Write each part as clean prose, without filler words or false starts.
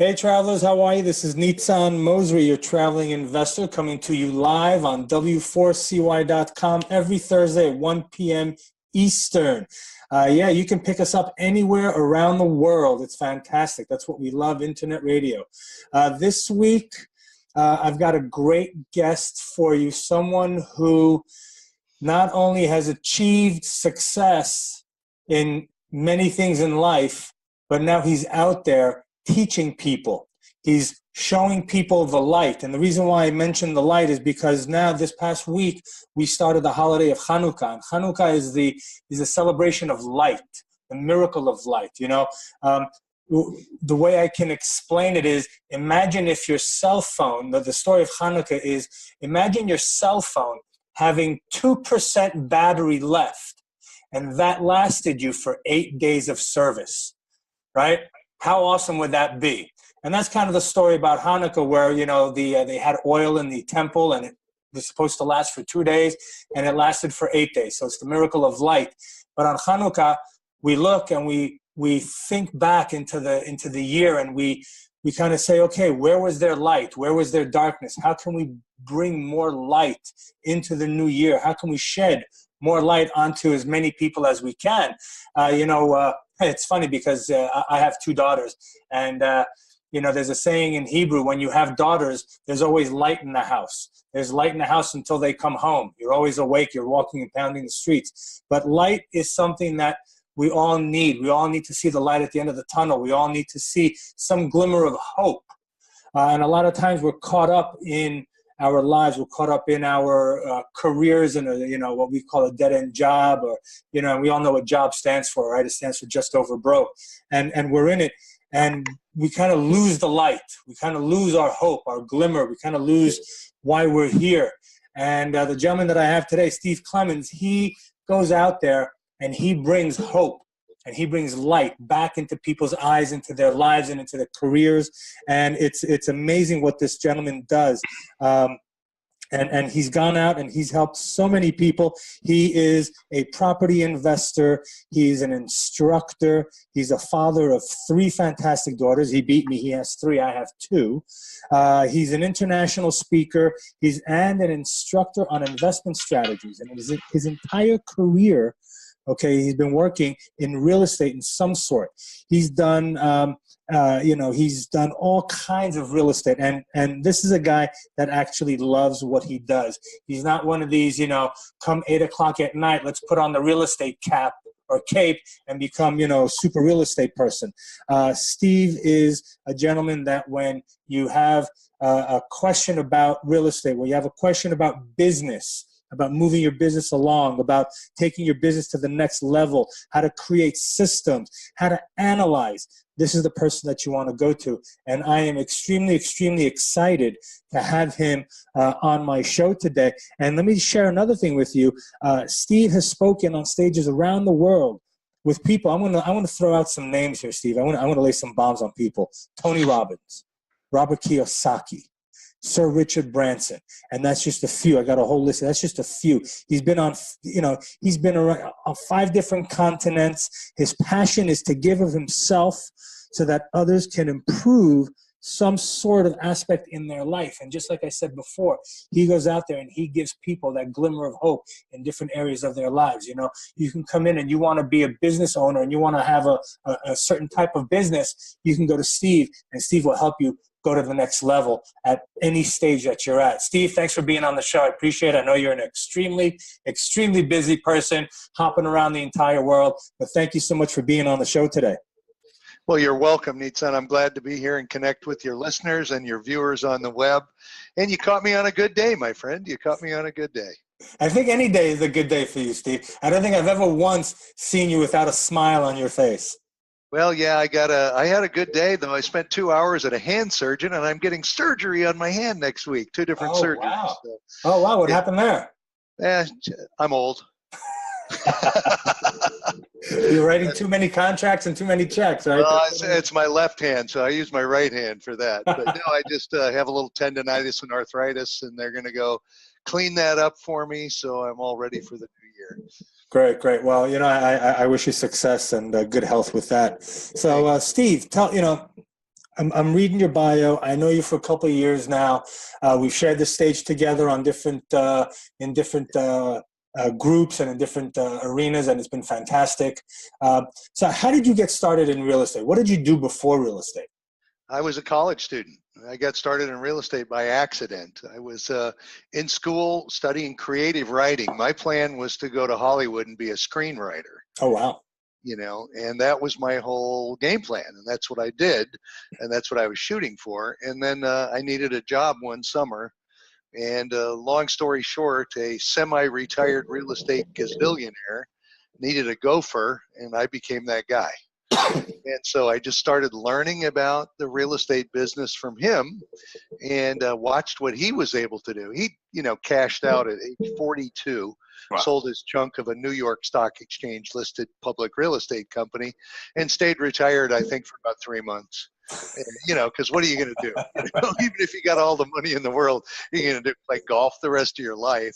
Hey travelers, how are you? This is Nitzan Mosri, your traveling investor, coming to you live on W4CY.com every Thursday at 1 p.m. Eastern. Yeah, you can pick us up anywhere around the world. It's fantastic. That's what we love, internet radio. This week, I've got a great guest for you, someone who not only has achieved success in many things in life, but now he's out there teaching people. He's showing people the light. And the reason why I mentioned the light is because now this past week, we started the holiday of Hanukkah. And Hanukkah is a celebration of light, the miracle of light. The way I can explain it is, imagine if your cell phone, the story of Hanukkah is, imagine your cell phone having 2% battery left, and that lasted you for 8 days of service, right? How awesome would that be? And that's kind of the story about Hanukkah, where, they had oil in the temple, and it was supposed to last for 2 days, and it lasted for 8 days. So it's the miracle of light. But on Hanukkah, we look and we think back into the year, and we kind of say, okay, where was their light? Where was their darkness? How can we bring more light into the new year? How can we shed more light onto as many people as we can? It's funny because I have 2 daughters, and there's a saying in Hebrew: when you have daughters, there's always light in the house. There's light in the house until they come home. You're always awake. You're walking and pounding the streets. But light is something that we all need. We all need to see the light at the end of the tunnel. We all need to see some glimmer of hope. And a lot of times we're caught up in our lives. We're caught up in our careers and, what we call a dead-end job, or, we all know what job stands for, right? It stands for just over broke. And we're in it, and we kind of lose the light. We kind of lose our hope, our glimmer. We kind of lose why we're here. And the gentleman that I have today, Steve Clements, he goes out there and he brings hope. And he brings light back into people's eyes, into their lives, and into their careers. And it's amazing what this gentleman does. And he's gone out and he's helped so many people. He is a property investor. He's an instructor. He's a father of 3 fantastic daughters. He beat me. He has 3. I have 2. He's an international speaker. And an instructor on investment strategies. And his entire career, he's been working in real estate in some sort. He's done, he's done all kinds of real estate. And this is a guy that actually loves what he does. He's not one of these, come 8 o'clock at night, let's put on the real estate cap or cape and become, super real estate person. Steve is a gentleman that when you have a question about real estate, when you have a question about business, about moving your business along, about taking your business to the next level, how to create systems, how to analyze. This is the person that you want to go to. And I am extremely, extremely excited to have him on my show today. And let me share another thing with you. Steve has spoken on stages around the world with people. I want to throw out some names here, Steve. I want to lay some bombs on people. Tony Robbins, Robert Kiyosaki, Sir Richard Branson, and that's just a few. I got a whole list. That's just a few. He's been on, he's been around on 5 different continents. His passion is to give of himself so that others can improve some sort of aspect in their life. And just like I said before, he goes out there and he gives people that glimmer of hope in different areas of their lives. You can come in and you want to be a business owner and you want to have a certain type of business. You can go to Steve, and Steve will help you go to the next level at any stage that you're at. Steve, thanks for being on the show. I appreciate it. I know you're an extremely, extremely busy person, hopping around the entire world, but thank you so much for being on the show today. Well, you're welcome, Nitzan. I'm glad to be here and connect with your listeners and your viewers on the web. And you caught me on a good day, my friend. You caught me on a good day. I think any day is a good day for you, Steve. I don't think I've ever once seen you without a smile on your face. Well, yeah, I had a good day, though. I spent 2 hours at a hand surgeon, and I'm getting surgery on my hand next week. 2 different surgeries. Wow. So, oh, wow. What happened there? I'm old. You're writing too many contracts and too many checks, right? Well, it's my left hand, so I use my right hand for that. But no, I just have a little tendonitis and arthritis, and they're going to go clean that up for me, so I'm all ready for the new year. Great. Well, I wish you success and good health with that. So, Steve, I'm reading your bio. I know you for a couple of years now. We've shared the stage together on different in different groups and in different arenas, and it's been fantastic. So, how did you get started in real estate? What did you do before real estate? I was a college student. I got started in real estate by accident. I was in school studying creative writing. My plan was to go to Hollywood and be a screenwriter, Oh, wow. and that was my whole game plan. And that's what I did. And that's what I was shooting for. And then I needed a job one summer. And long story short, a semi-retired real estate gazillionaire needed a gopher, and I became that guy. And so I just started learning about the real estate business from him and watched what he was able to do. He, cashed out at age 42, Wow. sold his chunk of a New York Stock Exchange listed public real estate company and stayed retired, I think, for about 3 months. Because what are you going to do? Even if you got all the money in the world, you're going to play golf the rest of your life.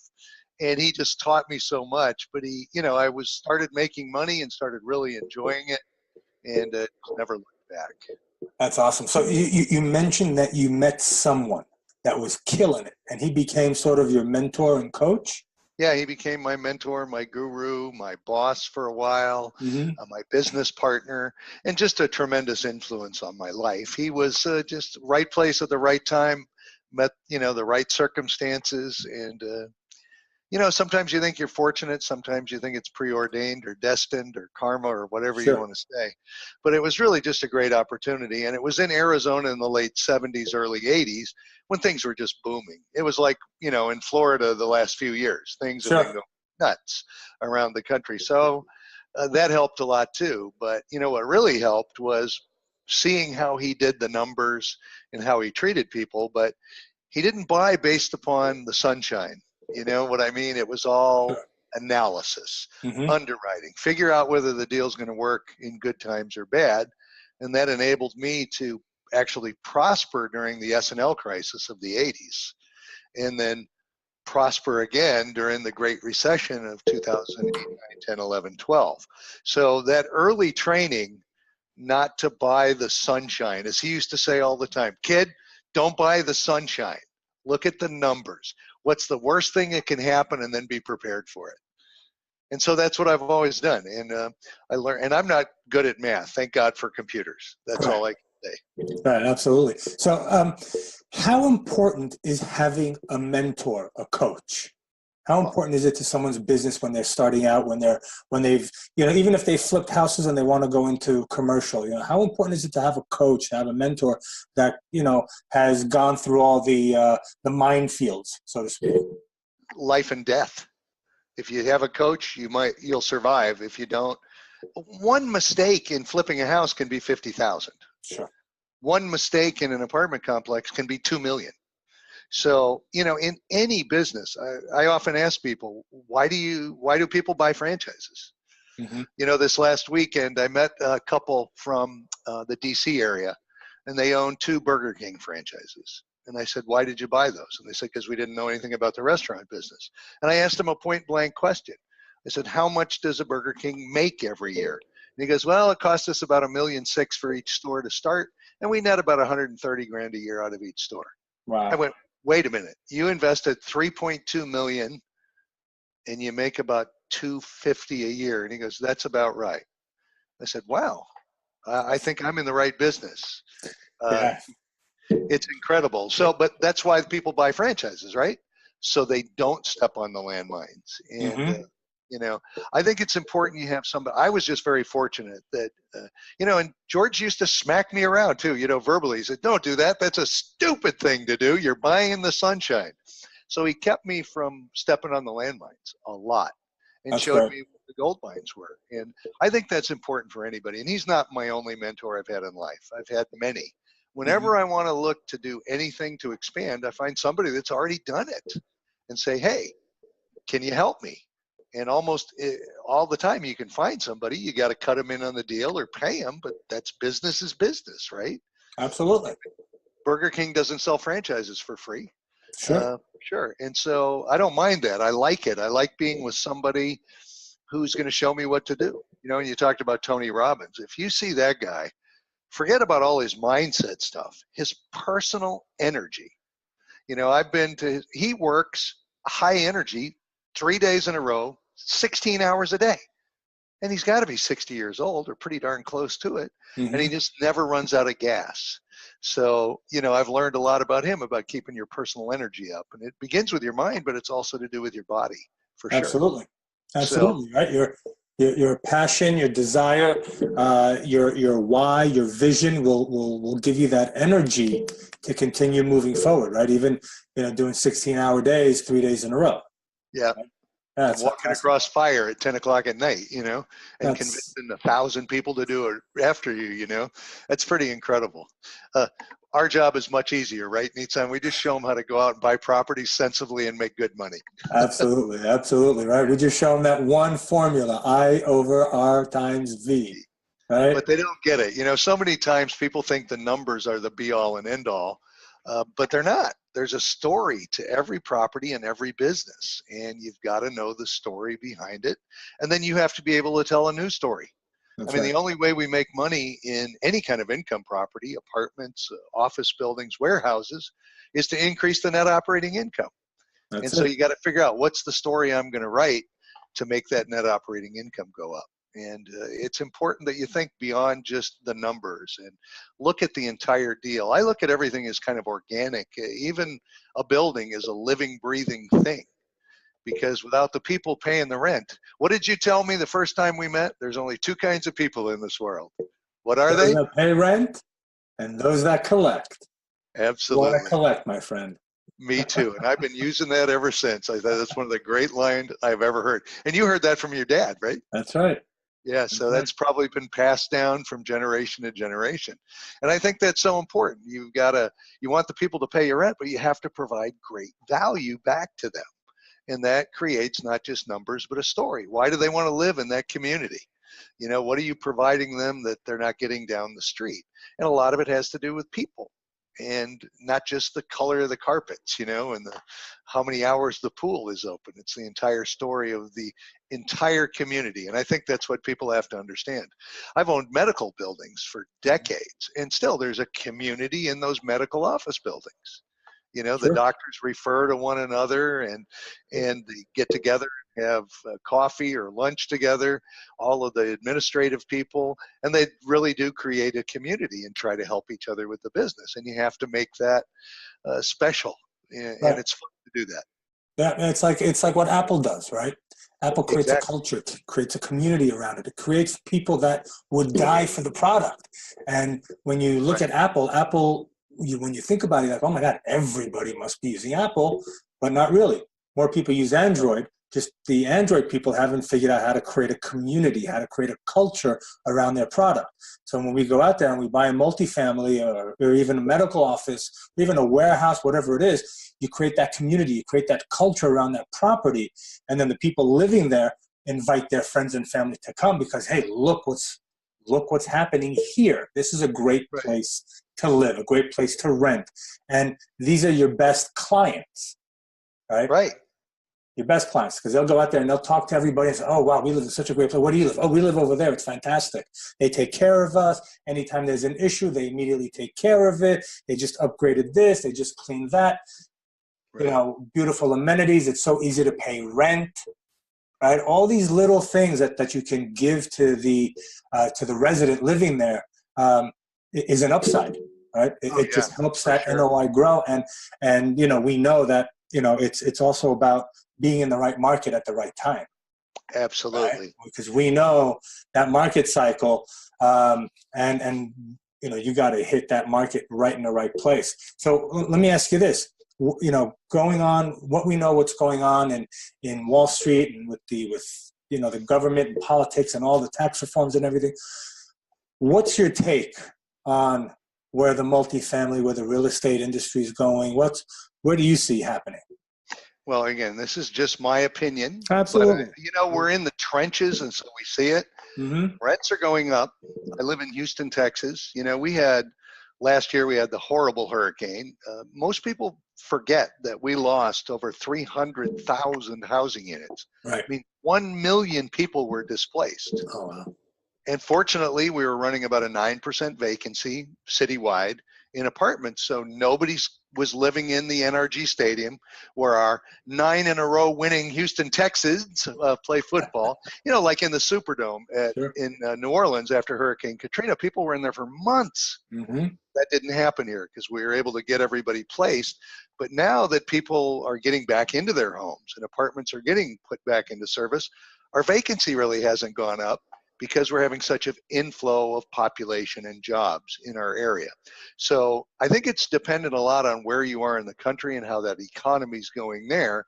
And he just taught me so much. But I started making money and started really enjoying it, and never looked back. That's awesome. So you mentioned that you met someone that was killing it, and he became sort of your mentor and coach. Yeah, he became my mentor, my guru, my boss for a while, Mm-hmm. my business partner, and just a tremendous influence on my life. He was just right place at the right time, met the right circumstances, and sometimes you think you're fortunate, sometimes you think it's preordained or destined or karma or whatever you Sure. want to say. But it was really just a great opportunity. And it was in Arizona in the late 70s, early 80s when things were just booming. It was like, in Florida the last few years, things have been Sure. going nuts around the country. So that helped a lot too. But, what really helped was seeing how he did the numbers and how he treated people. But he didn't buy based upon the sunshine. You know what I mean? It was all analysis, Mm-hmm. underwriting, figure out whether the deal's going to work in good times or bad. And that enabled me to actually prosper during the S&L crisis of the 80s, and then prosper again during the Great Recession of 2008, 9, 10, 11, 12. So that early training not to buy the sunshine, as he used to say all the time, kid, don't buy the sunshine. Look at the numbers. What's the worst thing that can happen, and then be prepared for it. And so that's what I've always done. And I learned, and I'm not good at math. Thank God for computers. That's all I can say. Right, absolutely. So, how important is having a mentor, a coach? How important is it to someone's business when they're starting out, when they've, even if they flipped houses and they want to go into commercial, how important is it to have a coach, to have a mentor that, has gone through all the minefields, so to speak? Life and death. If you have a coach, you'll survive. If you don't, one mistake in flipping a house can be 50,000. Sure. One mistake in an apartment complex can be 2 million. So, in any business, I often ask people, why do people buy franchises? Mm-hmm. This last weekend, I met a couple from the DC area, and they own 2 Burger King franchises. And I said, why did you buy those? And they said, because we didn't know anything about the restaurant business. And I asked them a point blank question. I said, how much does a Burger King make every year? And he goes, well, it costs us about $1.6 million for each store to start, and we net about 130 grand a year out of each store. Wow. I went, wait a minute, you invested 3.2 million and you make about 250 a year. And he goes, that's about right. I said, wow, I think I'm in the right business. Yeah. It's incredible. So, but that's why people buy franchises, right? So they don't step on the landmines. And, Mm-hmm. I think it's important you have somebody. I was just very fortunate that, and George used to smack me around too, verbally. He said, don't do that. That's a stupid thing to do. You're buying the sunshine. So he kept me from stepping on the landmines a lot and That's showed great. me what the gold mines were. And I think that's important for anybody. And he's not my only mentor I've had in life. I've had many. Whenever Mm-hmm. I want to look to do anything to expand, I find somebody that's already done it and say, hey, can you help me? And almost all the time you can find somebody. You got to cut them in on the deal or pay them, but that's business is business, right? Absolutely. Burger King doesn't sell franchises for free. Sure. Sure. And so I don't mind that. I like it. I like being with somebody who's going to show me what to do. And you talked about Tony Robbins. If you see that guy, Forget about all his mindset stuff, his personal energy. He works high energy 3 days in a row, 16 hours a day. And he's got to be 60 years old or pretty darn close to it. And he Hmm. just never runs out of gas. So, I've learned a lot about him, about keeping your personal energy up. And it begins with your mind, but it's also to do with your body, for sure. Absolutely. So, Absolutely. Right. Your passion, your desire, your why, your vision will give you that energy to continue moving forward. Right. Even, doing 16-hour days, 3 days in a row. yeah. Right? And That's walking fantastic. across fire at 10 o'clock at night, and That's convincing 1,000 people to do it after you, that's pretty incredible. Uh, our job is much easier, right, Nitsan? We just show them how to go out and buy properties sensibly and make good money. absolutely. Absolutely. Right. We just show them that one formula, I over R times V. Right. But they don't get it. So many times people think the numbers are the be all and end all, but they're not. There's a story to every property and every business, and you've got to know the story behind it. And then you have to be able to tell a new story. I That's mean, right. the only way we make money in any kind of income property, apartments, office buildings, warehouses, is to increase the net operating income. And That's so it. you got to figure out what's the story I'm going to write to make that net operating income go up. And it's important that you think beyond just the numbers and look at the entire deal. I look at everything as kind of organic. Even a building is a living, breathing thing, because without the people paying the rent, what did you tell me the first time we met? There's only two kinds of people in this world. What are Those they? that pay rent and those that collect. You want to Absolutely. collect, my friend. Me too. And I've been using that ever since. I thought that's one of the great lines I've ever heard. And you heard that from your dad, right? That's right. Yeah, That's so right. that's probably been passed down from generation to generation. And I think that's so important. You want the people to pay your rent, but you have to provide great value back to them. And that creates not just numbers, but a story. Why do they want to live in that community? What are you providing them that they're not getting down the street? And a lot of it has to do with people, and not just the color of the carpets, and how many hours the pool is open. It's the entire story of the entire community. And I think that's what people have to understand. I've owned medical buildings for decades, and still there's a community in those medical office buildings. The Sure. doctors refer to one another, and they get together and have coffee or lunch together, all of the administrative people, and they really do create a community and try to help each other with the business. And you have to make that special, and Right. it's fun to do that. Yeah, it's like what Apple does, right? Apple creates a Exactly. culture, creates a community around it. It creates people that would die for the product. And when you look Right. at Apple, when you think about it, like, oh my God, everybody must be using Apple, but not really. More people use Android. Just the Android people haven't figured out how to create a community, how to create a culture around their product. So when we go out there and we buy a multifamily or even a medical office, or even a warehouse, whatever it is, you create that community, you create that culture around that property, and then the people living there invite their friends and family to come because, hey, look what's happening here. This is a great Right. place to live, a great place to rent, and these are your best clients, right? Right. Your best clients, because they'll go out there and they'll talk to everybody and say, oh, wow, we live in such a great place. Where do you live? Oh, we live over there. It's fantastic. They take care of us. Anytime there's an issue, they immediately take care of it. They just upgraded this. They just cleaned that. Right. Beautiful amenities. It's so easy to pay rent, right? All these little things that you can give to the resident living there is an upside, right? Oh It yeah, just helps for that sure. NOI grow, and we know that it's also about being in the right market at the right time, right? Absolutely. Because we know that market cycle, and you got to hit that market right in the right place. So let me ask you this: going on what we know, what's going on in Wall Street and with the government and politics and all the tax reforms and everything. What's your take on where the multifamily, where the real estate industry is going? Where do you see happening? Well, again, this is just my opinion, but Absolutely. we're in the trenches, and so we see it. Mm-hmm. Rents are going up. I live in Houston, Texas. Last year we had the horrible hurricane. Most people forget that we lost over 300,000 housing units. Right. I mean, 1 million people were displaced. Oh, wow. And fortunately, we were running about a 9% vacancy citywide in apartments. So nobody was living in the NRG Stadium where our 9 in a row winning Houston Texans play football. You know, like in the Superdome in New Orleans after Hurricane Katrina, people were in there for months. Mm-hmm. That didn't happen here because we were able to get everybody placed. But now that people are getting back into their homes and apartments are getting put back into service, our vacancy really hasn't gone up because we're having such an inflow of population and jobs in our area. So I think it's dependent a lot on where you are in the country and how that economy is going there.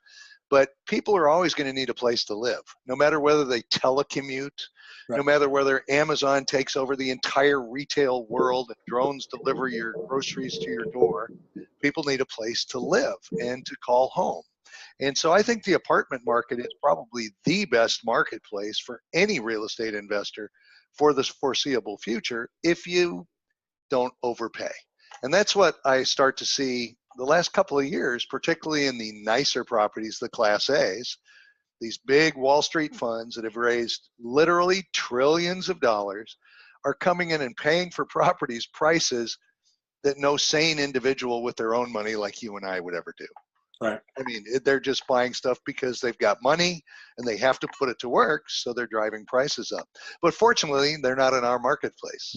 But people are always going to need a place to live, no matter whether they telecommute, no matter whether Amazon takes over the entire retail world and drones deliver your groceries to your door. People need a place to live and to call home. And so I think the apartment market is probably the best marketplace for any real estate investor for the foreseeable future if you don't overpay. And that's what I start to see the last couple of years, particularly in the nicer properties, the Class A's. These big Wall Street funds that have raised literally trillions of dollars are coming in and paying for properties prices that no sane individual with their own money like you and I would ever do. Right. I mean, they're just buying stuff because they've got money and they have to put it to work, so they're driving prices up. But fortunately, they're not in our marketplace.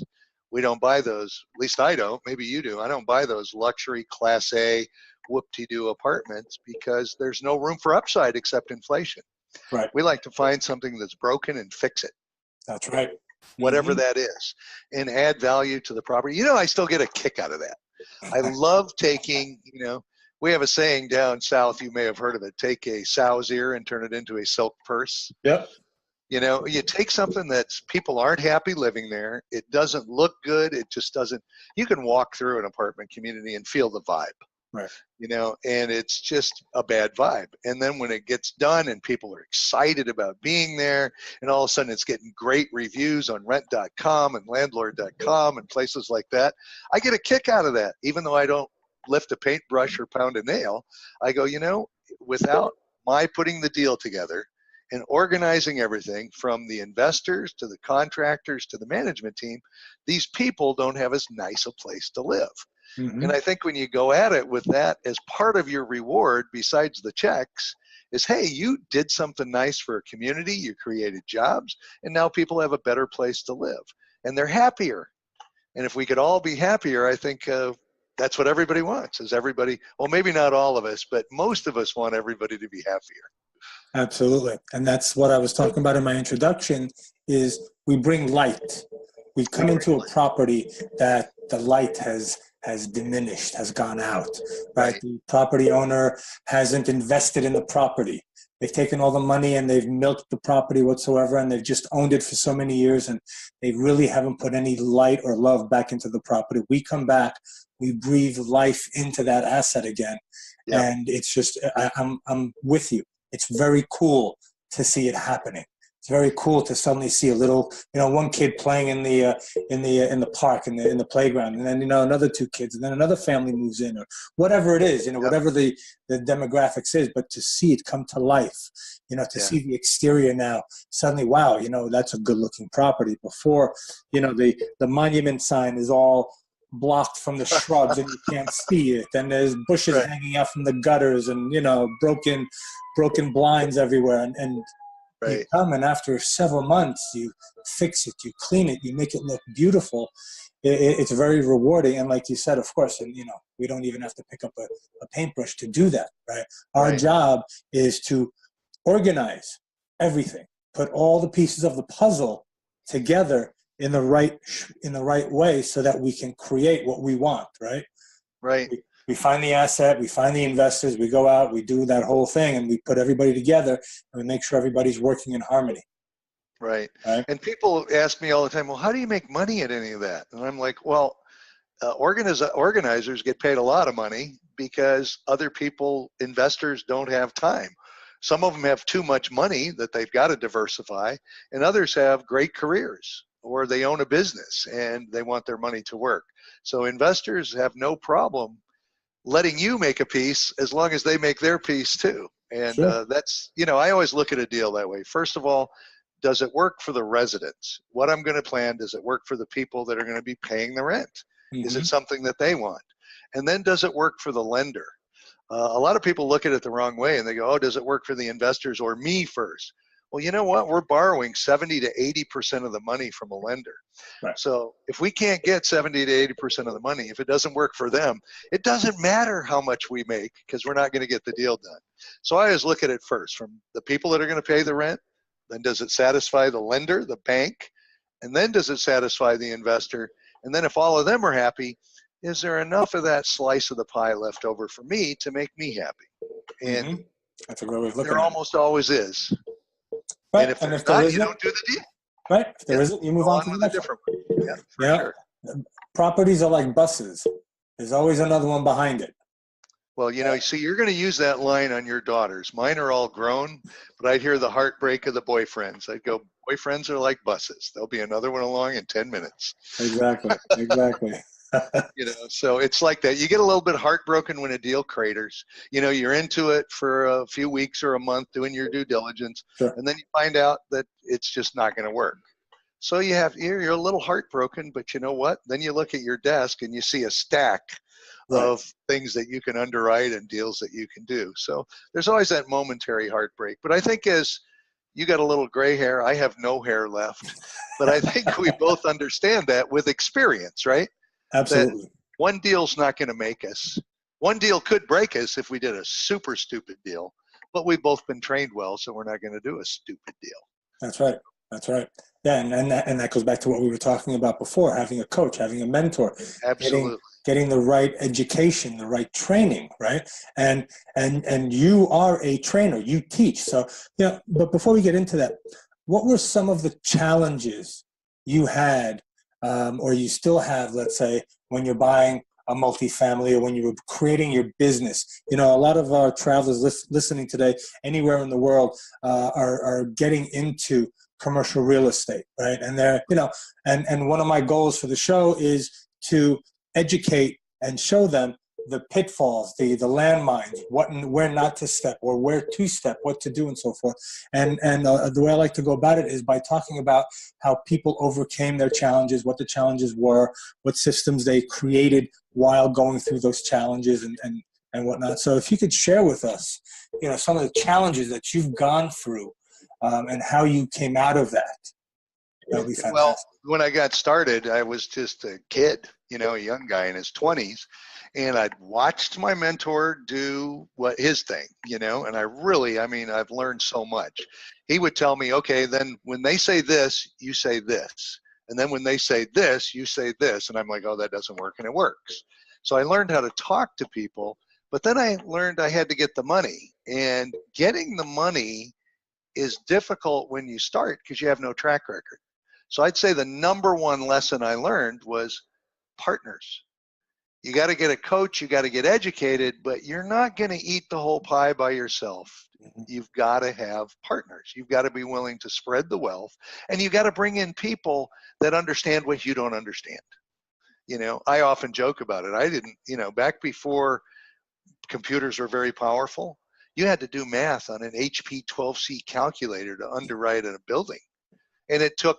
We don't buy those, at least I don't, maybe you do. I don't buy those luxury Class A whoop-de-doo apartments because there's no room for upside except inflation. Right. We like to find something that's broken and fix it. That's right. Whatever that is, and add value to the property. You know, I still get a kick out of that. I love taking, you know, we have a saying down south, you may have heard of it, take a sow's ear and turn it into a silk purse. Yep. You know, you take something that's people aren't happy living there. It doesn't look good. It just doesn't. You can walk through an apartment community and feel the vibe. Right. You know, and it's just a bad vibe. And then when it gets done and people are excited about being there, and all of a sudden it's getting great reviews on rent.com and landlord.com and places like that, I get a kick out of that. Even though I don't lift a paintbrush or pound a nail, I go, you know, without my putting the deal together and organizing everything from the investors to the contractors to the management team, these people don't have as nice a place to live. Mm-hmm. And I think when you go at it with that as part of your reward, besides the checks, is, hey, you did something nice for a community, you created jobs, and now people have a better place to live. And they're happier. And if we could all be happier, I think that's what everybody wants, is everybody, well, maybe not all of us, but most of us want everybody to be happier. Absolutely. And that's what I was talking about in my introduction, is we bring light. We come into a property that the light has diminished, has gone out, right? The property owner hasn't invested in the property. They've taken all the money and they've milked the property whatsoever, and they've just owned it for so many years, and they really haven't put any light or love back into the property. We come back, we breathe life into that asset again. Yep. And it's just, I'm with you. It's very cool to see it happening. It's very cool to suddenly see a little, one kid playing in the park, in the playground, and then another 2 kids, and then another family moves in, or whatever it is, whatever the demographics is. But to see it come to life, to see the exterior now, suddenly, wow, that's a good looking property. Before, the monument sign is all blocked from the shrubs and you can't see it, and there's bushes hanging out from the gutters, and broken blinds everywhere, and you come, and after several months you fix it, you clean it, you make it look beautiful. It's very rewarding. And like you said, of course, and we don't even have to pick up a paintbrush to do that, right? Our job is to organize everything, put all the pieces of the puzzle together in the right way, so that we can create what we want, right? Right. We find the asset, we find the investors, we go out, we do that whole thing, and we put everybody together, and we make sure everybody's working in harmony. Right. And people ask me all the time, well, how do you make money at any of that? And I'm like, well, organizers get paid a lot of money because other people, investors, don't have time. Some of them have too much money that they've got to diversify, and others have great careers, or they own a business and they want their money to work. So investors have no problem letting you make a piece as long as they make their piece too. And that's, I always look at a deal that way. First of all, does it work for the residents? What I'm going to plan, does it work for the people that are going to be paying the rent? Is it something that they want? And then does it work for the lender? A lot of people look at it the wrong way and they go, oh, does it work for the investors or me first? Well, you know what? We're borrowing 70 to 80% of the money from a lender. Right. So if we can't get 70 to 80% of the money, if it doesn't work for them, it doesn't matter how much we make because we're not going to get the deal done. So I always look at it first from the people that are going to pay the rent. Then does it satisfy the lender, the bank? And then does it satisfy the investor? And then if all of them are happy, is there enough of that slice of the pie left over for me to make me happy? And that's a great way of looking there at almost always is. Right. And if there's there not, isn't, you don't do the deal. right? If there isn't, you move Go on on to the with a next one. different one. Yeah, for sure. Properties are like buses. There's always another one behind it. Well, you know, see, you're going to use that line on your daughters. Mine are all grown, but I'd hear the heartbreak of the boyfriends. I'd go, boyfriends are like buses. There'll be another one along in 10 minutes. Exactly. You know, so it's like that. You get a little bit heartbroken when a deal craters. You know, you're into it for a few weeks or a month doing your due diligence, Sure. and then you find out that it's just not going to work. So you're a little heartbroken, but you know what? Then you look at your desk and you see a stack of things that you can underwrite and deals that you can do. So there's always that momentary heartbreak. But I think as you got a little gray hair, I have no hair left. But I think we both understand that with experience, right? Absolutely. That one deal's not going to make us. One deal could break us if we did a super stupid deal, but we've both been trained well, so we're not going to do a stupid deal. That's right. Yeah, and that goes back to what we were talking about before, having a coach, having a mentor, Absolutely. getting the right education, the right training, right? And you are a trainer, you teach. So, yeah, but before we get into that, what were some of the challenges you had or you still have, let's say, when you're buying a multifamily or when you were creating your business? You know, a lot of our travelers listening today, anywhere in the world, are getting into commercial real estate, right? And they're, you know, and one of my goals for the show is to educate and show them the pitfalls, the landmines, where not to step or where to step, what to do, and so forth. And the way I like to go about it is by talking about how people overcame their challenges, what the challenges were, what systems they created while going through those challenges and whatnot. So if you could share with us, you know, some of the challenges that you've gone through and how you came out of that. That would be fantastic. Well, when I got started, I was just a kid, you know, a young guy in his 20s. And I'd watched my mentor do his thing, you know, and I've learned so much. He would tell me, okay, then when they say this, you say this. And then when they say this, you say this. And I'm like, oh, that doesn't work. And it works. So I learned how to talk to people, but then I learned I had to get the money. And getting the money is difficult when you start because you have no track record. So I'd say the number one lesson I learned was partners. You got to get a coach, you got to get educated, but you're not going to eat the whole pie by yourself. You've got to have partners. You've got to be willing to spread the wealth, and you've got to bring in people that understand what you don't understand. You know, I often joke about it. I didn't, you know, back before computers were very powerful, you had to do math on an HP 12C calculator to underwrite a building. And it took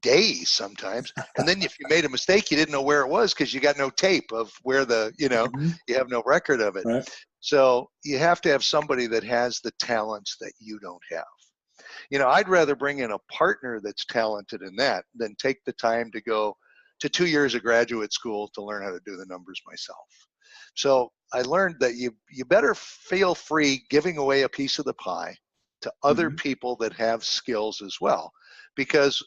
days sometimes. And then if you made a mistake, you didn't know where it was because you got no tape of where you have no record of it. Right. So you have to have somebody that has the talents that you don't have. You know, I'd rather bring in a partner that's talented in that than take the time to go to 2 years of graduate school to learn how to do the numbers myself. So I learned that you better feel free giving away a piece of the pie to other people that have skills as well. Because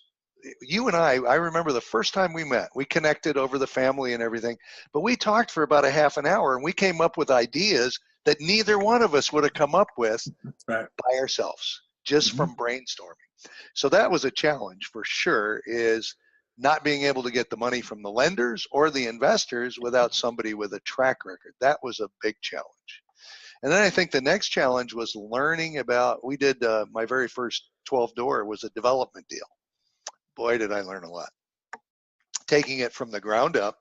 you and I remember the first time we met, we connected over the family and everything, but we talked for about a half an hour and we came up with ideas that neither one of us would have come up with by ourselves, just from brainstorming. So that was a challenge for sure, is not being able to get the money from the lenders or the investors without somebody with a track record. That was a big challenge. And then I think the next challenge was learning about, we did my very first 12 door was a development deal. Boy, did I learn a lot. Taking it from the ground up,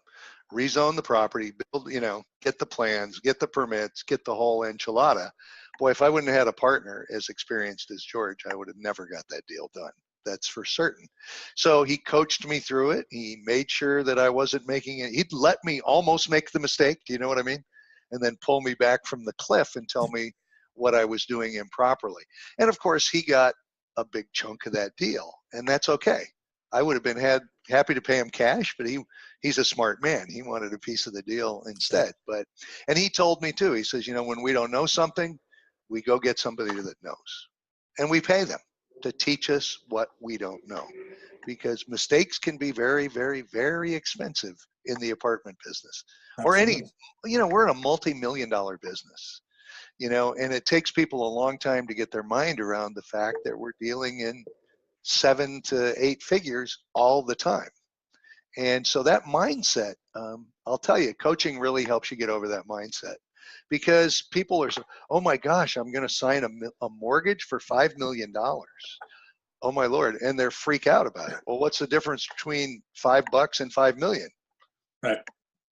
rezone the property, build, you know, get the plans, get the permits, get the whole enchilada. Boy, if I wouldn't have had a partner as experienced as George, I would have never got that deal done. That's for certain. So he coached me through it. He made sure that I wasn't making it. He'd let me almost make the mistake. Do you know what I mean? And then pull me back from the cliff and tell me what I was doing improperly. And of course, he got a big chunk of that deal, and that's okay. I would have been happy to pay him cash, but he's a smart man. He wanted a piece of the deal instead. And he told me too. He says, when we don't know something, we go get somebody that knows, and we pay them to teach us what we don't know, because mistakes can be very, very, very expensive in the apartment business. Absolutely. Or we're in a multi-million-dollar business, and it takes people a long time to get their mind around the fact that we're dealing in 7 to 8 figures all the time. And so that mindset, I'll tell you, coaching really helps you get over that mindset, because people are, oh my gosh, I'm going to sign a mortgage for $5 million. Oh my Lord. And they're freak out about it. Well, what's the difference between $5 and 5 million? Right.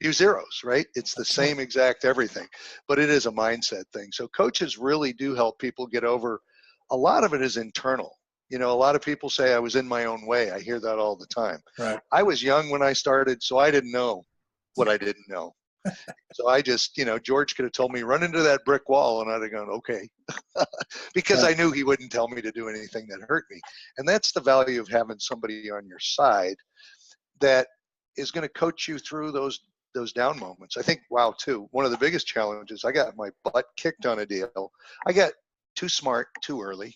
Few zeros, right? It's the same exact everything, but it is a mindset thing. So coaches really do help people get over. A lot of it is internal. A lot of people say I was in my own way. I hear that all the time. Right. I was young when I started, so I didn't know what I didn't know. So I just, George could have told me, run into that brick wall, and I'd have gone, okay, because I knew he wouldn't tell me to do anything that hurt me. And that's the value of having somebody on your side that is going to coach you through those down moments. I think, wow, too, one of the biggest challenges, I got my butt kicked on a deal. I got too smart too early,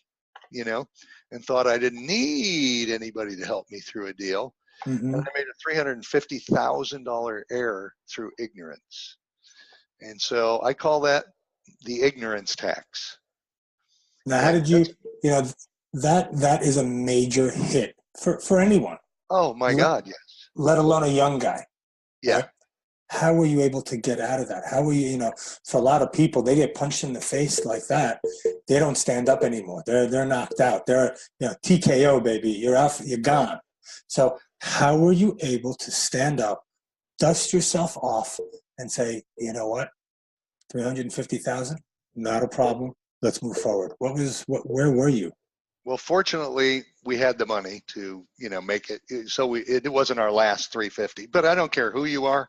and thought I didn't need anybody to help me through a deal. Mm-hmm. And I made a $350,000 error through ignorance. And so I call that the ignorance tax. Now, how did you, that is a major hit for anyone. Oh my God, yes. Let alone a young guy. Yeah. Right? How were you able to get out of that? How were you, for a lot of people, they get punched in the face like that. They don't stand up anymore. They're knocked out. They're, TKO, baby. You're out, you're gone. So how were you able to stand up, dust yourself off, and say, you know what, 350,000, not a problem. Let's move forward. Where were you? Well, fortunately, we had the money to, make it. So it wasn't our last 350, but I don't care who you are.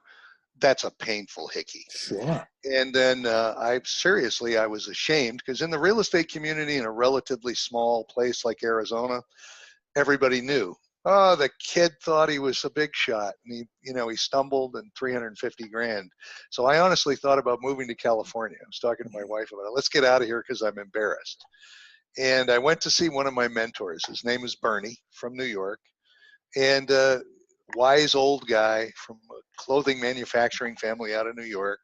That's a painful hickey. Sure. And then I was ashamed, because in the real estate community in a relatively small place like Arizona, everybody knew. Oh, the kid thought he was a big shot, and he stumbled, and 350 grand. So I honestly thought about moving to California. I was talking to my wife about it. Let's get out of here because I'm embarrassed. And I went to see one of my mentors. His name is Bernie from New York, and wise old guy from a clothing manufacturing family out of New York.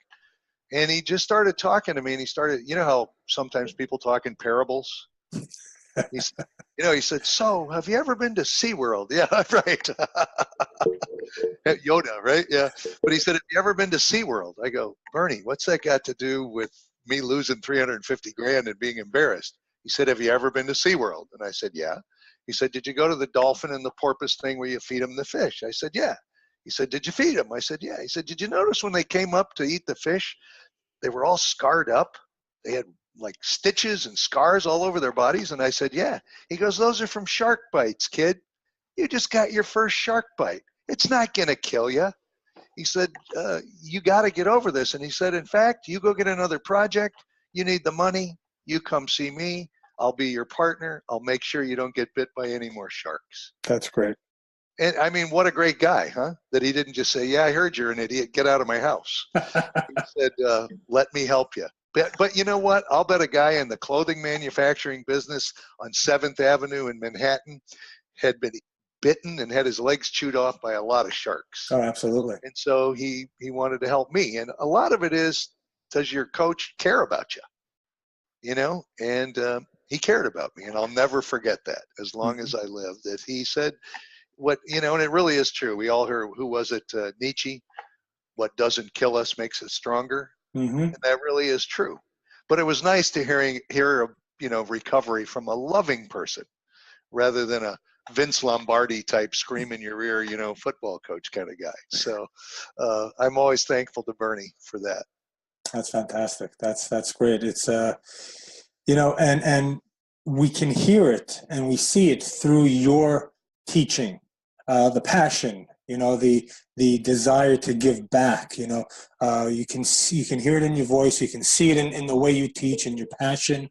And he just started talking to me, and he started, how sometimes people talk in parables? He said, so have you ever been to SeaWorld? Yeah, right. Yoda, right? Yeah. But he said, have you ever been to SeaWorld? I go, Bernie, what's that got to do with me losing 350 grand and being embarrassed? He said, have you ever been to SeaWorld? And I said, yeah. He said, did you go to the dolphin and the porpoise thing where you feed them the fish? I said, yeah. He said, did you feed them? I said, yeah. He said, did you notice when they came up to eat the fish, they were all scarred up? They had like stitches and scars all over their bodies. And I said, yeah. He goes, those are from shark bites, kid. You just got your first shark bite. It's not going to kill you. He said, you got to get over this. And he said, in fact, you go get another project. You need the money. You come see me. I'll be your partner. I'll make sure you don't get bit by any more sharks. That's great. And I mean, what a great guy, huh? That he didn't just say, yeah, I heard you're an idiot. Get out of my house. He said, let me help you. But you know what? I'll bet a guy in the clothing manufacturing business on 7th Avenue in Manhattan had been bitten and had his legs chewed off by a lot of sharks. Oh, absolutely. And so he wanted to help me. And a lot of it is, does your coach care about you? And he cared about me. And I'll never forget that as long as I live, that he said and it really is true. We all heard, who was it, Nietzsche? What doesn't kill us makes us stronger. Mm-hmm. And that really is true. But it was nice to hear recovery from a loving person rather than a Vince Lombardi type scream in your ear, football coach kind of guy. So I'm always thankful to Bernie for that. That's fantastic. That's great. It's, and we can hear it and we see it through your teaching, the passion, the desire to give back. You can hear it in your voice. You can see it in the way you teach and your passion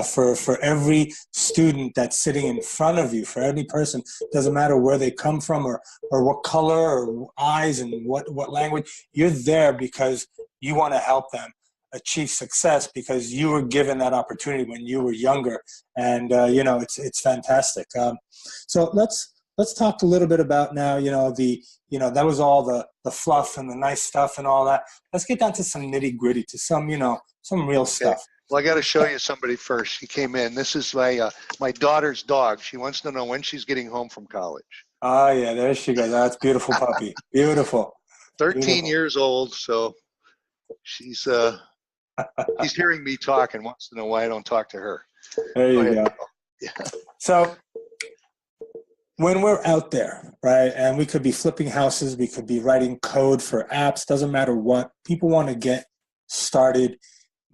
for every student that's sitting in front of you. For any person, doesn't matter where they come from or what color or eyes and what language. You're there because you want to help them achieve success because you were given that opportunity when you were younger, and it's fantastic. So let's talk a little bit about now. That was all the fluff and the nice stuff and all that. Let's get down to some nitty gritty, to some real Okay. stuff. Well, I got to show you somebody first. She came in. This is my daughter's dog. She wants to know when she's getting home from college. Oh yeah, there she goes. That's beautiful puppy. Beautiful. 13 Beautiful. years old, so she's hearing me talk and wants to know why I don't talk to her. There Go you ahead. go. Yeah. So when we're out there, right, and we could be flipping houses, we could be writing code for apps, doesn't matter what, people want to get started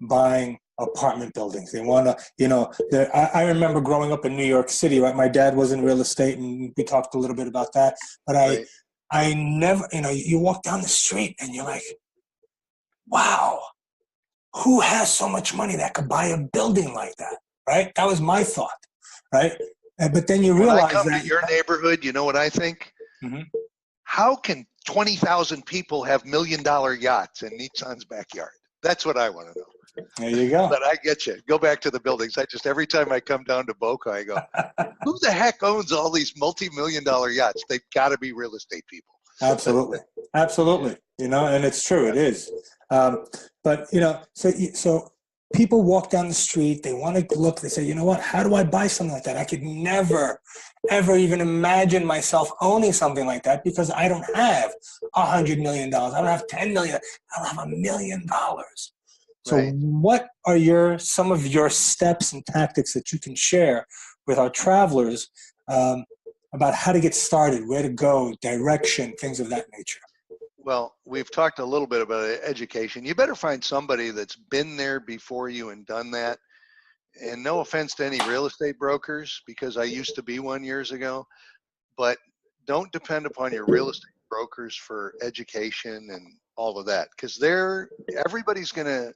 buying apartment buildings. They want to, I remember growing up in New York City, right? My dad was in real estate and we talked a little bit about that, but Right. I never, you walk down the street and you're like, wow, who has so much money that could buy a building like that, right? That was my thought, right? But then you When I realize come that to your neighborhood, you know what I think? Mm-hmm. How can 20,000 people have $1 million yachts in Nissan's backyard? That's what I want to know. There you go. But I get you. Go back to the buildings. Every time I come down to Boca, I go, who the heck owns all these multi-million-dollar yachts? They've got to be real estate people. Absolutely. Absolutely. And it's true. It is. But, so people walk down the street, they want to look, they say, you know what, how do I buy something like that? I could never, ever even imagine myself owning something like that because I don't have $100 million. I don't have 10 million. I don't have $1 million. So Right. what are some of your steps and tactics that you can share with our travelers about how to get started, where to go, direction, things of that nature? Well, we've talked a little bit about education. You better find somebody that's been there before you and done that. And no offense to any real estate brokers, because I used to be one years ago, but don't depend upon your real estate brokers for education and all of that, because everybody's going to,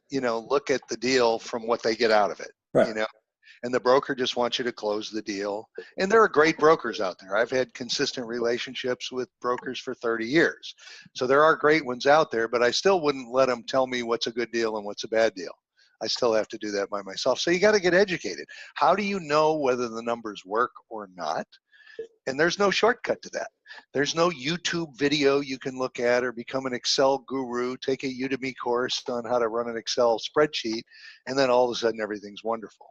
look at the deal from what they get out of it, Right. And the broker just wants you to close the deal. And there are great brokers out there. I've had consistent relationships with brokers for 30 years. So there are great ones out there, but I still wouldn't let them tell me what's a good deal and what's a bad deal. I still have to do that by myself. So you got to get educated. How do you know whether the numbers work or not? And there's no shortcut to that. There's no YouTube video you can look at or become an Excel guru, take a Udemy course on how to run an Excel spreadsheet, and then all of a sudden everything's wonderful.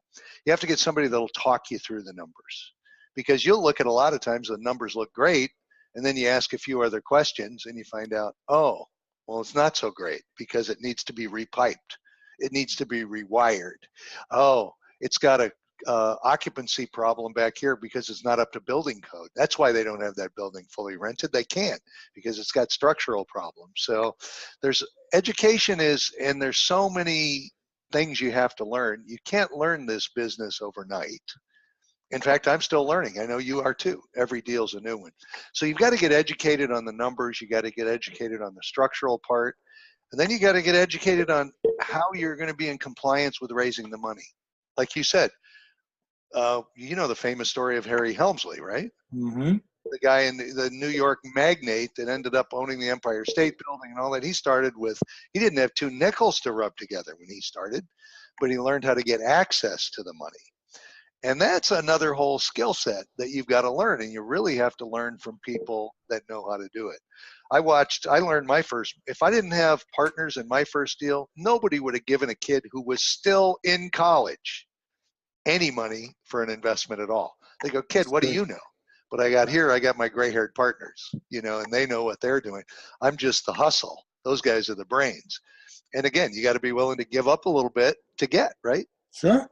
You have to get somebody that'll talk you through the numbers, because you'll look at a lot of times the numbers look great, and then you ask a few other questions and you find out, oh, well, it's not so great because it needs to be repiped. It needs to be rewired. Oh, it's got a occupancy problem back here because it's not up to building code. That's why they don't have that building fully rented. They can't, because it's got structural problems. So there's education and there's so many things you have to learn. You can't learn this business overnight. In fact, I'm still learning. I know you are too. Every deal's a new one. So you've got to get educated on the numbers. You got to get educated on the structural part. And then you got to get educated on how you're going to be in compliance with raising the money. Like you said, the famous story of Harry Helmsley, right? Mm-hmm. The guy in the New York magnate that ended up owning the Empire State Building and all that. He didn't have two nickels to rub together when he started, but he learned how to get access to the money. And that's another whole skill set that you've got to learn, and you really have to learn from people that know how to do it. I learned if I didn't have partners in my first deal, nobody would have given a kid who was still in college any money for an investment at all. They go, kid, what do you know? But I got my gray-haired partners, and they know what they're doing. I'm just the hustle. Those guys are the brains. And again, you got to be willing to give up a little bit to get, right? Sure.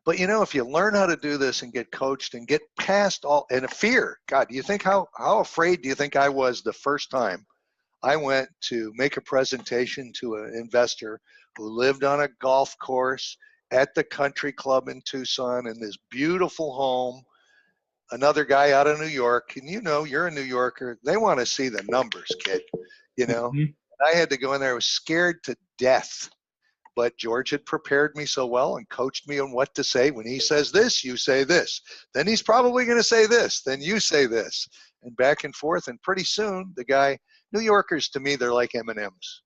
But if you learn how to do this and get coached and get past all and fear, God, do you think how afraid do you think I was the first time I went to make a presentation to an investor who lived on a golf course at the country club in Tucson in this beautiful home. Another guy out of New York, and you're a New Yorker. They want to see the numbers, kid. Mhm. I had to go in there. I was scared to death, but George had prepared me so well and coached me on what to say. When he says this, you say this. Then he's probably going to say this. Then you say this, and back and forth. And pretty soon, New Yorkers to me, they're like M&Ms.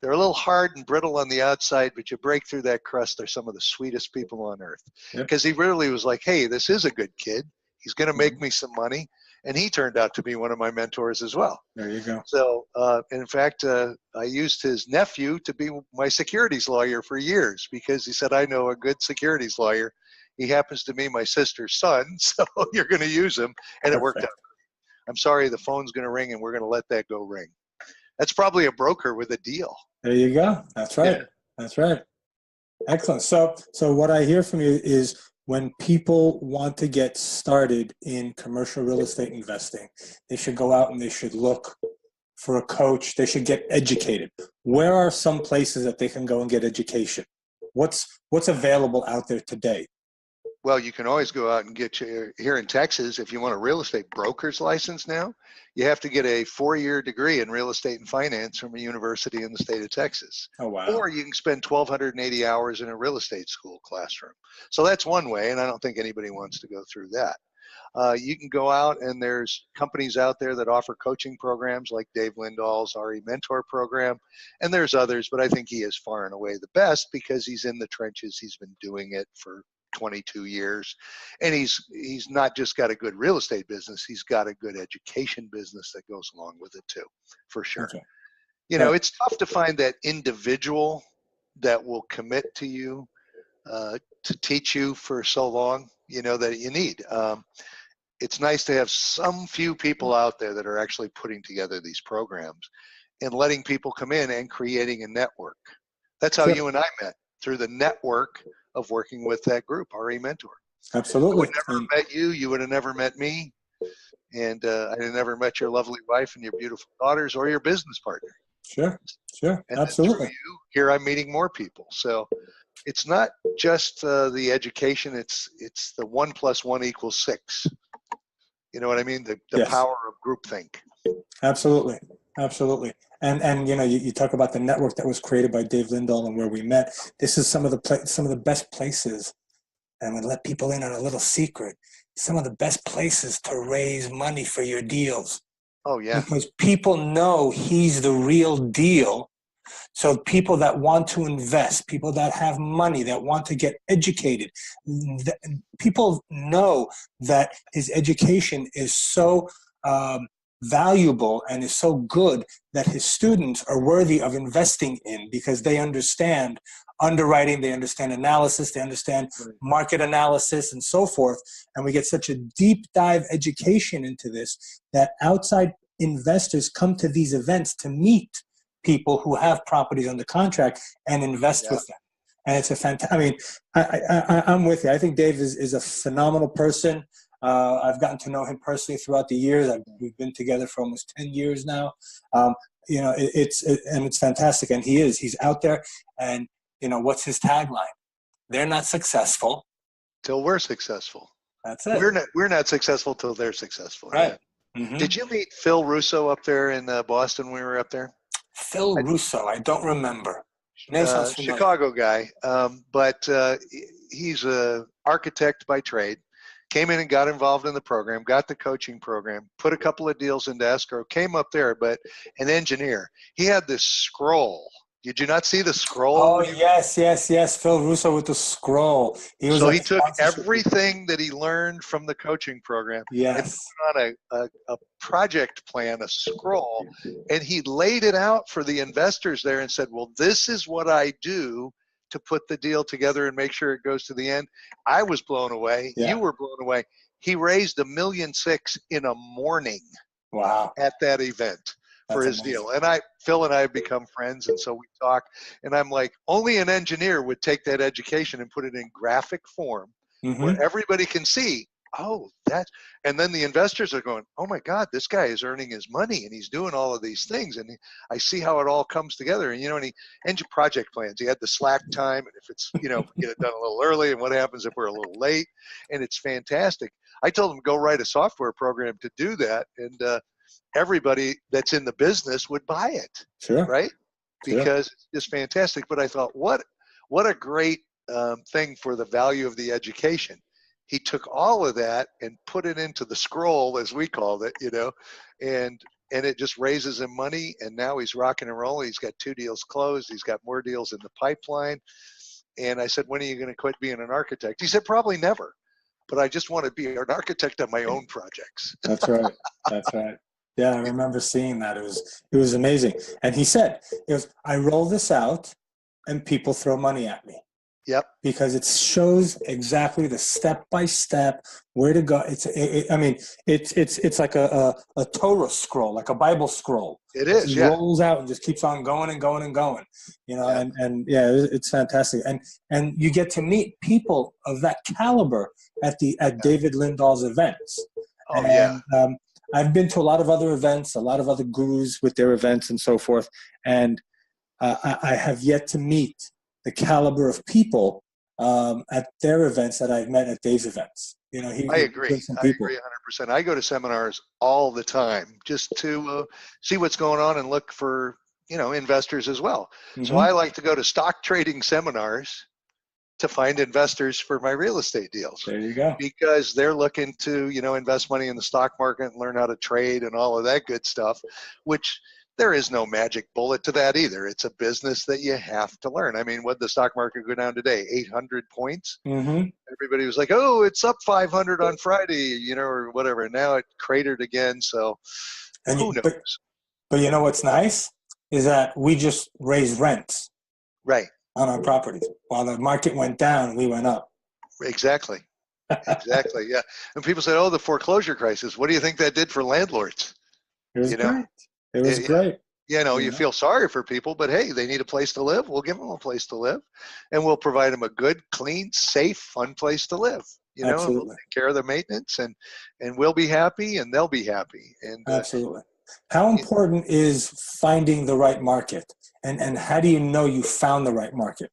They're a little hard and brittle on the outside, but you break through that crust, they're some of the sweetest people on earth. Yep. Because he really was like, hey, this is a good kid. He's going to make Mhm. me some money. And he turned out to be one of my mentors as well. There you go. So, in fact, I used his nephew to be my securities lawyer for years because he said, I know a good securities lawyer. He happens to be my sister's son, so you're going to use him. And it worked out. I'm sorry, the phone's going to ring, and we're going to let that go ring. That's probably a broker with a deal. There you go. That's right. Yeah. That's right. Excellent. So what I hear from you is when people want to get started in commercial real estate investing, they should go out and they should look for a coach. They should get educated. Where are some places that they can go and get education? What's available out there today? Well, you can always go out and get here in Texas, if you want a real estate broker's license now, you have to get a 4-year degree in real estate and finance from a university in the state of Texas. Oh, wow. Or you can spend 1,280 hours in a real estate school classroom. So that's one way, and I don't think anybody wants to go through that. You can go out, and there's companies out there that offer coaching programs like Dave Lindahl's RE Mentor program, and there's others, but I think he is far and away the best because he's in the trenches. He's been doing it for 22 years, and he's not just got a good real estate business, he's got a good education business that goes along with it too, for sure. Okay. It's tough to find that individual that will commit to you to teach you for so long, that you need. It's nice to have some few people out there that are actually putting together these programs and letting people come in and creating a network. That's how Sure. you and I met, through the network of working with that group, RE Mentor. Absolutely. I would never have met you. You would have never met me. And I'd have never met your lovely wife and your beautiful daughters or your business partner. Sure. And Absolutely. through you, here I'm meeting more people. So it's not just the education. It's the 1 + 1 = 6. You know what I mean? The Yes. power of groupthink. Absolutely. And you talk about the network that was created by Dave Lindahl and where we met. This is some of the best places, and we let people in on a little secret. Some of the best places to raise money for your deals. Oh yeah. Because people know he's the real deal. So people that want to invest, people that have money, that want to get educated, people know that his education is so valuable and is so good that his students are worthy of investing in because they understand underwriting, they understand analysis, they understand market analysis and so forth. And we get such a deep dive education into this that outside investors come to these events to meet people who have properties under contract and invest with them. And it's a fantastic, I mean, I'm with you. I think Dave is a phenomenal person. I've gotten to know him personally throughout the years. We've been together for almost 10 years now. It's fantastic. And he's out there. And, what's his tagline? They're not successful till we're successful. That's it. We're not successful till they're successful. Right. Yeah. Mm-hmm. Did you meet Phil Russo up there in Boston when we were up there? Phil Russo, I don't remember. Name sounds familiar. Chicago guy, but he's an architect by trade. Came in and got involved in the program, got the coaching program, put a couple of deals into escrow, came up there, but an engineer. He had this scroll. Did you not see the scroll? Oh, yes. Phil Russo with the scroll. He took everything that he learned from the coaching program and put on a project plan, a scroll, and he laid it out for the investors there and said, well, this is what I do to put the deal together and make sure it goes to the end. I was blown away. Yeah. You were blown away. He raised $1.6 million in a morning. Wow. At that event. For his deal. And Phil and I have become friends, and so we talk, and I'm like, only an engineer would take that education and put it in graphic form where everybody can see oh, and then the investors are going, oh my God, this guy is earning his money and he's doing all of these things. And I see how it all comes together. And, and he ends your project plans. He had the slack time. And if it's, get it done a little early, and what happens if we're a little late, and it's fantastic. I told him to go write a software program to do that. And everybody that's in the business would buy it. Sure. Right. Sure. Because it's just fantastic. But I thought, what a great thing for the value of the education. He took all of that and put it into the scroll, as we called it, and it just raises him money. And now he's rocking and rolling. He's got 2 deals closed. He's got more deals in the pipeline. And I said, when are you going to quit being an architect? He said, probably never. But I just want to be an architect on my own projects. That's right. That's right. Yeah, I remember seeing that. It was amazing. And he said, I roll this out and people throw money at me. Yep. Because it shows exactly the step-by-step where to go. It's like a Torah scroll, like a Bible scroll. It is. It rolls out and just keeps on going and going and going. And it's fantastic. And you get to meet people of that caliber at David Lindahl's events. Oh, and, I've been to a lot of other events, a lot of other gurus with their events and so forth, and I have yet to meet the caliber of people at their events that I've met at Dave's events. I agree. I agree 100%. I go to seminars all the time just to see what's going on and look for, investors as well. Mm-hmm. So I like to go to stock trading seminars to find investors for my real estate deals. There you go. Because they're looking to, invest money in the stock market and learn how to trade and all of that good stuff, which there is no magic bullet to that either. It's a business that you have to learn. I mean, what did the stock market go down today? 800 points? Mm-hmm. Everybody was like, oh, it's up 500 on Friday, or whatever. Now it cratered again. So who knows? But you know what's nice is that we just raised rents. Right. On our properties. While the market went down, we went up. Exactly. Exactly. Yeah. And people say, oh, the foreclosure crisis. What do you think that did for landlords? It was great. It was great. You feel sorry for people, but hey, they need a place to live. We'll give them a place to live, and we'll provide them a good, clean, safe, fun place to live. And we'll take care of the maintenance, and we'll be happy, and they'll be happy. And absolutely. How important is finding the right market, and how do you know you found the right market?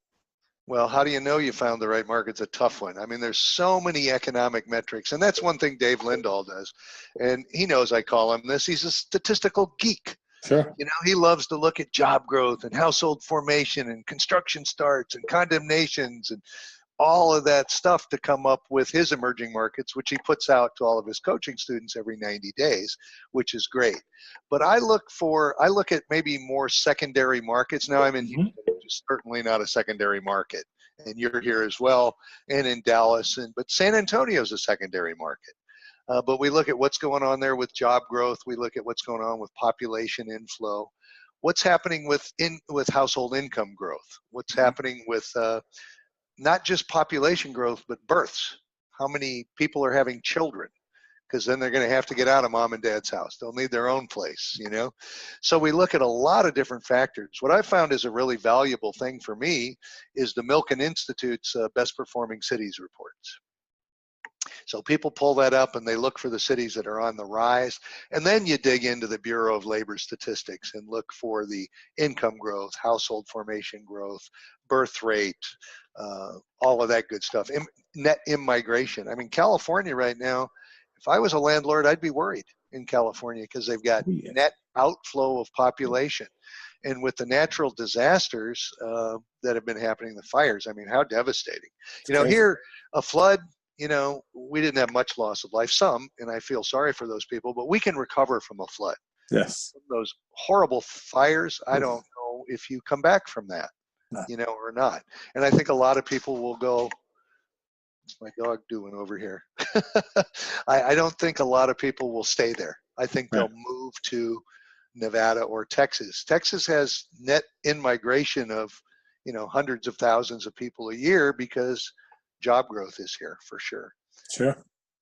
Well, how do you know you found the right market? It's a tough one. I mean, there's so many economic metrics, and that's one thing Dave Lindahl does. And he knows I call him this. He's a statistical geek. Sure. He loves to look at job growth and household formation and construction starts and condemnations and all of that stuff to come up with his emerging markets, which he puts out to all of his coaching students every 90 days, which is great. But I look at maybe more secondary markets. Now I'm in Houston, which is certainly not a secondary market. And you're here as well, and in Dallas, but San Antonio is a secondary market. But we look at what's going on there with job growth. We look at what's going on with population inflow. What's happening with household income growth? What's happening with not just population growth, but births. How many people are having children? Because then they're going to have to get out of mom and dad's house. They'll need their own place, So we look at a lot of different factors. What I found is a really valuable thing for me is the Milken Institute's Best Performing Cities reports. So people pull that up and they look for the cities that are on the rise. And then you dig into the Bureau of Labor Statistics and look for the income growth, household formation growth, birth rate, all of that good stuff. Net immigration. I mean, California right now, if I was a landlord, I'd be worried in California because they've got net outflow of population. And with the natural disasters that have been happening, the fires, I mean, how devastating. Here, a flood, we didn't have much loss of life, some, and I feel sorry for those people, but we can recover from a flood. Yes. Those horrible fires, I don't know if you come back from that, or not. And I think a lot of people will go, what's my dog doing over here? I don't think a lot of people will stay there. I think they'll move to Nevada or Texas. Texas has net in-migration of, hundreds of thousands of people a year because job growth is here for sure. Sure.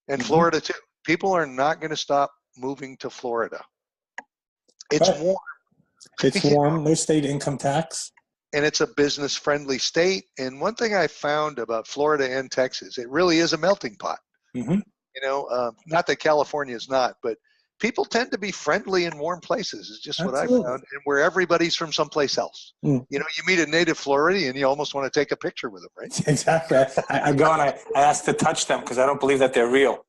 And Florida too. People are not going to stop moving to Florida. It's warm. It's warm. No state income tax. And it's a business friendly state. And one thing I found about Florida and Texas, it really is a melting pot. Mm-hmm. Not that California is not, but people tend to be friendly in warm places. It's just what I Absolutely. found, and where everybody's from someplace else. Mm. You meet a native Floridian, you almost want to take a picture with them, right? Exactly. I go and I ask to touch them because I don't believe that they're real.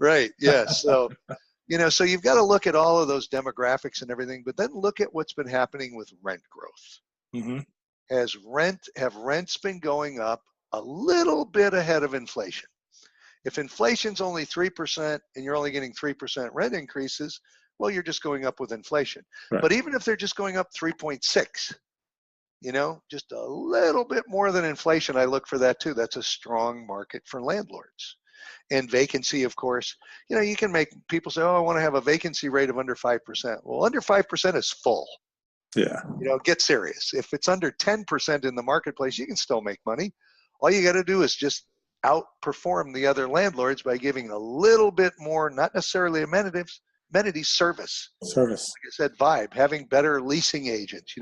Right. Yeah. So, so you've got to look at all of those demographics and everything, but then look at what's been happening with rent growth. Mm-hmm. Have rents been going up a little bit ahead of inflation? If inflation's only 3% and you're only getting 3% rent increases, well, you're just going up with inflation. Right. But even if they're just going up 3.6, just a little bit more than inflation, I look for that too. That's a strong market for landlords. And vacancy, of course, you can make people say, oh, I want to have a vacancy rate of under 5%. Well, under 5% is full. Yeah. Get serious. If it's under 10% in the marketplace, you can still make money. All you got to do is just outperform the other landlords by giving a little bit more, not necessarily amenities, service. Service. Like I said, vibe, having better leasing agents,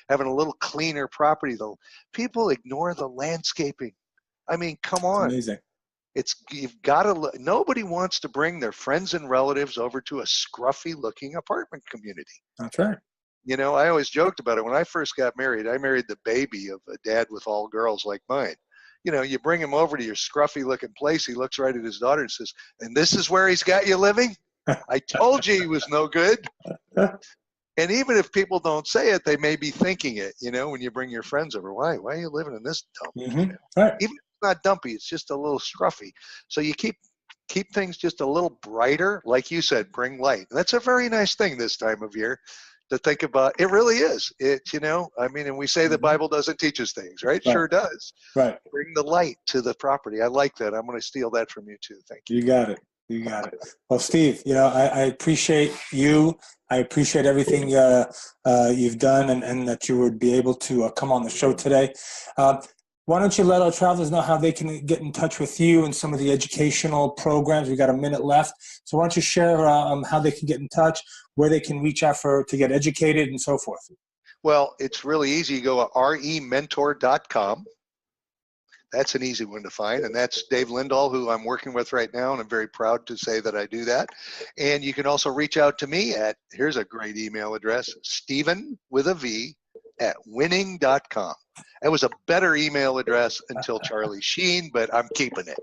having a little cleaner property. Though people ignore the landscaping. I mean, come on. It's amazing. You've got to. Nobody wants to bring their friends and relatives over to a scruffy-looking apartment community. That's right. I always joked about it. When I first got married, I married the baby of a dad with all girls like mine. You bring him over to your scruffy looking place. He looks right at his daughter and says, and this is where he's got you living? I told you he was no good. And even if people don't say it, they may be thinking it, when you bring your friends over. Why are you living in this dump? Mm-hmm. Right. Even if it's not dumpy, it's just a little scruffy. So you keep things just a little brighter. Like you said, bring light. And that's a very nice thing this time of year to think about. It really is. And we say the Bible doesn't teach us things, right? Sure does. Right. Bring the light to the property. I like that. I'm going to steal that from you too. Thank you. You got it. Well, Steve, I appreciate you. I appreciate everything you've done and that you would be able to come on the show today. Why don't you let our travelers know how they can get in touch with you and some of the educational programs? We've got a minute left. So why don't you share how they can get in touch, where they can reach out to get educated and so forth? Well, it's really easy. You go to rementor.com. That's an easy one to find. And that's Dave Lindahl, who I'm working with right now. And I'm very proud to say that I do that. And you can also reach out to me here's a great email address, Stephen with a V at winning.com. It was a better email address until Charlie Sheen, but I'm keeping it,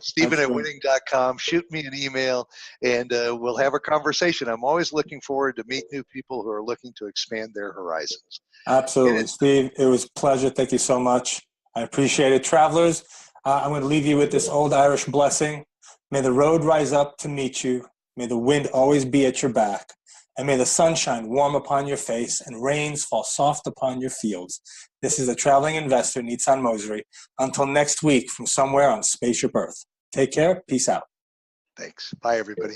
Stephen at winning.com. Shoot me an email and we'll have a conversation. I'm always looking forward to meet new people who are looking to expand their horizons. Absolutely. Steve, it was a pleasure. Thank you so much. I appreciate it. Travelers, I'm going to leave you with this old Irish blessing. May the road rise up to meet you. May the wind always be at your back. And may the sun shine warm upon your face and rains fall soft upon your fields. This is the traveling investor, Nitzan Mosery. Until next week from somewhere on Spaceship Earth. Take care. Peace out. Thanks. Bye, everybody.